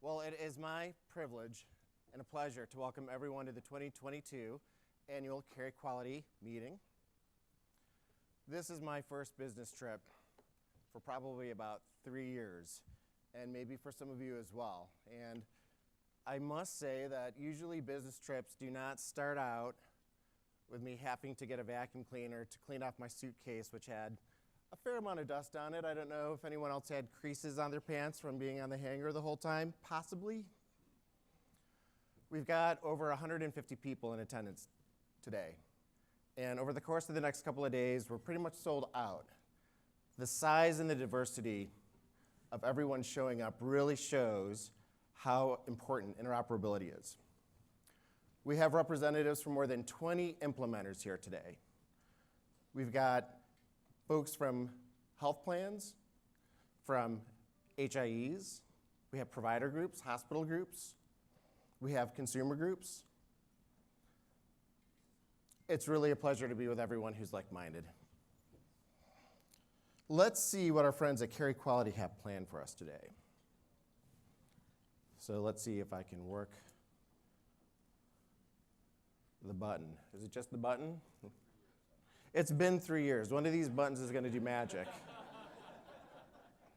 Well, it is my privilege and a pleasure to welcome everyone to the 2022 annual Carequality meeting. This is my first business trip for probably about 3 years, and maybe for some of you as well. And I must say that usually business trips do not start out with me having to get a vacuum cleaner to clean off my suitcase, which had a fair amount of dust on it. I don't know if anyone else had creases on their pants from being on the hanger the whole time, possibly. We've got over 150 people in attendance today. And over the course of the next couple of days, we're pretty much sold out. The size and the diversity of everyone showing up really shows how important interoperability is. We have representatives from more than 20 implementers here today. We've got folks from health plans, from HIEs, we have provider groups, hospital groups, we have consumer groups. It's really a pleasure to be with everyone who's like-minded. Let's see what our friends at Carequality have planned for us today. So let's see if I can work the button. Is it just the button? It's been 3 years. One of these buttons is going to do magic.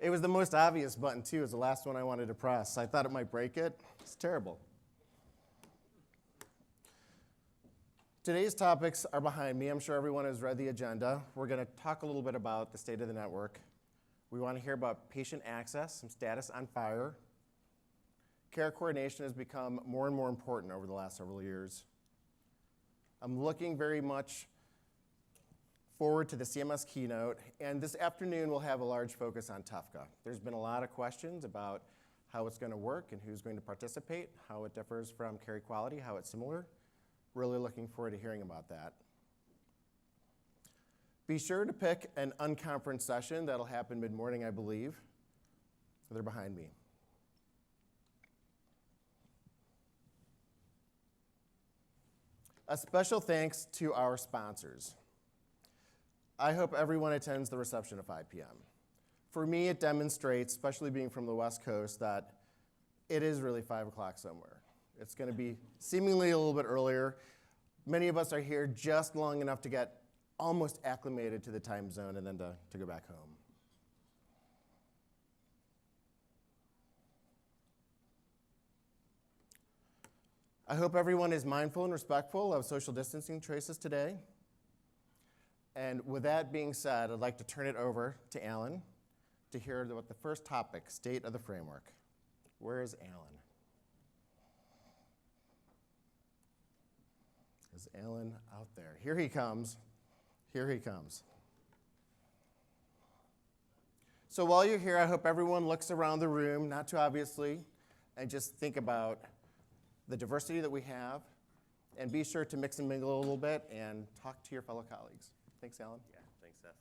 It was the most obvious button, too. It was the last one I wanted to press. I thought it might break it. It's terrible. Today's topics are behind me. I'm sure everyone has read the agenda. We're going to talk a little bit about the state of the network. We want to hear about patient access, some status on FHIR. Care coordination has become more and more important over the last several years. I'm looking very much forward to the CMS keynote, and this afternoon we'll have a large focus on TUFCA. There's been a lot of questions about how it's going to work and who's going to participate, how it differs from Carequality, how it's similar. Really looking forward to hearing about that. Be sure to pick an unconference session. That'll happen mid-morning, I believe. They're behind me. A special thanks to our sponsors. I hope everyone attends the reception at 5 p.m. For me, it demonstrates, especially being from the West Coast, that it is really 5 o'clock somewhere. It's going to be seemingly a little bit earlier. Many of us are here just long enough to get almost acclimated to the time zone and then to go back home. I hope everyone is mindful and respectful of social distancing choices today. And with that being said, I'd like to turn it over to Alan to hear about the first topic, state of the framework. Where is Alan? Is Alan out there? Here he comes. Here he comes. So while you're here, I hope everyone looks around the room, not too obviously, and just think about the diversity that we have, and be sure to mix and mingle a little bit and talk to your fellow colleagues. Thanks, Alan. Yeah, thanks, Seth.